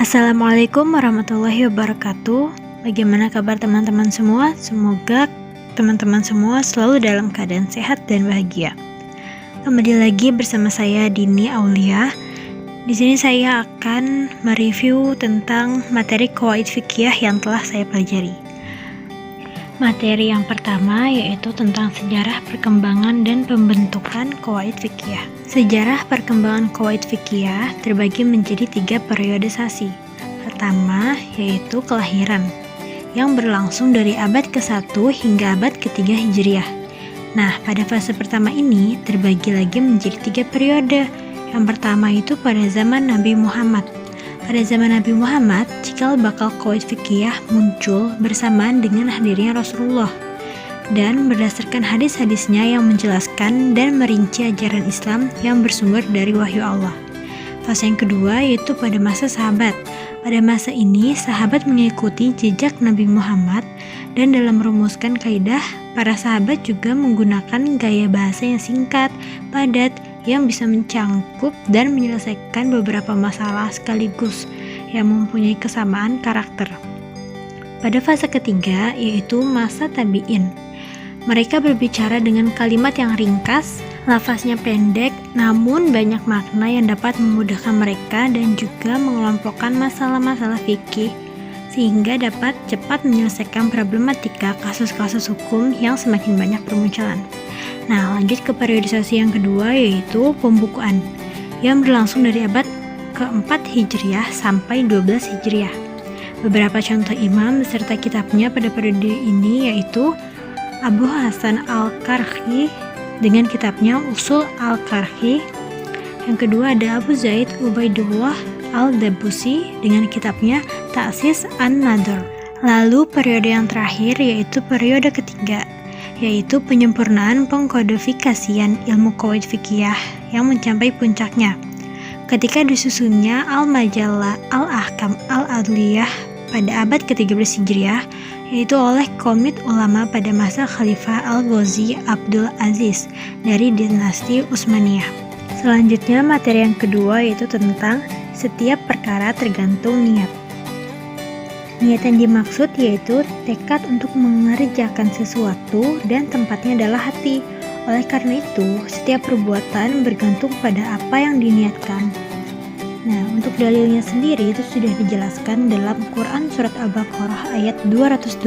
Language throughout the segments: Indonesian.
Assalamualaikum warahmatullahi wabarakatuh. Bagaimana kabar teman-teman semua? Semoga teman-teman semua selalu dalam keadaan sehat dan bahagia. Kembali lagi bersama saya Dini Aulia. Di sini saya akan mereview tentang materi qawaid fiqhiyah yang telah saya pelajari. Materi yang pertama yaitu tentang sejarah perkembangan dan pembentukan qawaid fiqhiyah. Sejarah perkembangan qawaid fiqhiyah terbagi menjadi 3 periodisasi. Pertama yaitu kelahiran, yang berlangsung dari abad ke-1 hingga abad ke-3 Hijriah. Nah, pada fase pertama ini terbagi lagi menjadi 3 periode. Yang pertama itu pada zaman Nabi Muhammad. Pada zaman Nabi Muhammad, cikal bakal qawaid fiqhiyah muncul bersamaan dengan hadirnya Rasulullah. Dan berdasarkan hadis-hadisnya yang menjelaskan dan merinci ajaran Islam yang bersumber dari wahyu Allah. Fase yang kedua yaitu pada masa sahabat. Pada masa ini, sahabat mengikuti jejak Nabi Muhammad dan dalam merumuskan kaidah, para sahabat juga menggunakan gaya bahasa yang singkat, padat, yang bisa mencangkup dan menyelesaikan beberapa masalah sekaligus yang mempunyai kesamaan karakter. Pada fase ketiga yaitu masa tabi'in. Mereka berbicara dengan kalimat yang ringkas, lafaznya pendek, namun banyak makna yang dapat memudahkan mereka dan juga mengelompokkan masalah-masalah fikih sehingga dapat cepat menyelesaikan problematika kasus-kasus hukum yang semakin banyak bermunculan. Nah, lanjut ke periodisasi yang kedua yaitu pembukuan yang berlangsung dari abad ke-4 Hijriah sampai 12 Hijriah. Beberapa contoh imam beserta kitabnya pada periode ini yaitu Abu Hasan Al-Karhi dengan kitabnya Usul Al-Karhi. Yang kedua ada Abu Zaid Ubaidullah Al-Dabusi dengan kitabnya Ta'sis An-Nadhr. Lalu periode yang terakhir yaitu periode ketiga, yaitu penyempurnaan pengkodifikasian ilmu qawaid fiqhiyah yang mencapai puncaknya ketika disusunnya Al-Majallah Al-Ahkam Al-Adliyah pada abad ke-13 Hijriah, yaitu oleh komit ulama pada masa Khalifah Al-Ghazi Abdul Aziz dari dinasti Utsmaniyah. Selanjutnya materi yang kedua yaitu tentang setiap perkara tergantung niat. Niat yang dimaksud yaitu tekad untuk mengerjakan sesuatu dan tempatnya adalah hati. Oleh karena itu, setiap perbuatan bergantung pada apa yang diniatkan. Nah, untuk dalilnya sendiri itu sudah dijelaskan dalam Quran Surat Al-Baqarah ayat 225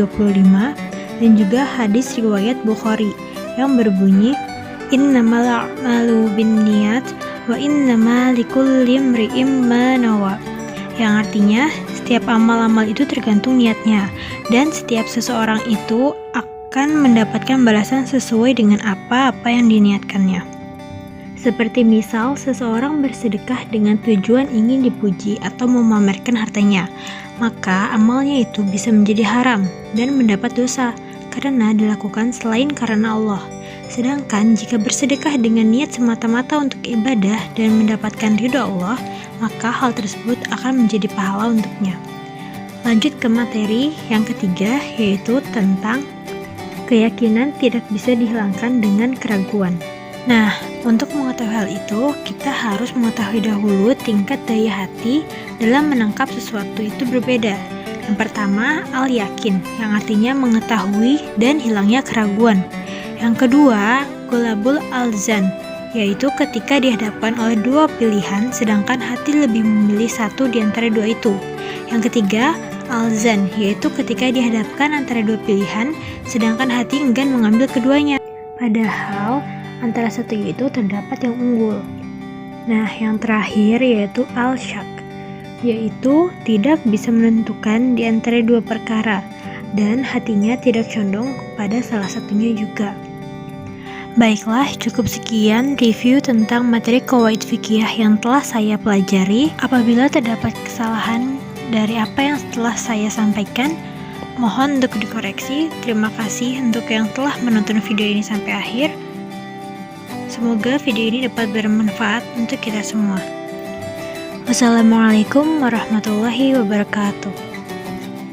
dan juga hadis riwayat Bukhari yang berbunyi Innamal a'malu binniyat wa innama likulli imri'im ma nawa, yang artinya setiap amal-amal itu tergantung niatnya dan setiap seseorang itu akan mendapatkan balasan sesuai dengan apa-apa yang diniatkannya. Seperti misal seseorang bersedekah dengan tujuan ingin dipuji atau memamerkan hartanya, maka amalnya itu bisa menjadi haram dan mendapat dosa karena dilakukan selain karena Allah. Sedangkan jika bersedekah dengan niat semata-mata untuk ibadah dan mendapatkan ridho Allah, maka hal tersebut akan menjadi pahala untuknya. Lanjut ke materi yang ketiga yaitu tentang keyakinan tidak bisa dihilangkan dengan keraguan. Nah, untuk mengetahui hal itu, kita harus mengetahui dahulu tingkat daya hati dalam menangkap sesuatu itu berbeda. Yang pertama, al-yakin, yang artinya mengetahui dan hilangnya keraguan. Yang kedua, ghalabul al-zan, yaitu ketika dihadapkan oleh dua pilihan sedangkan hati lebih memilih satu di antara dua itu. Yang ketiga, al-zan, yaitu ketika dihadapkan antara dua pilihan sedangkan hati enggan mengambil keduanya, padahal antara satu itu terdapat yang unggul. Nah, yang terakhir yaitu al-syak, yaitu tidak bisa menentukan di antara dua perkara dan hatinya tidak condong kepada salah satunya juga. Baiklah, cukup sekian review tentang materi qawaid fiqhiyah yang telah saya pelajari. Apabila terdapat kesalahan dari apa yang telah saya sampaikan, mohon untuk dikoreksi. Terima kasih untuk yang telah menonton video ini sampai akhir. Semoga video ini dapat bermanfaat untuk kita semua. Wassalamualaikum warahmatullahi wabarakatuh.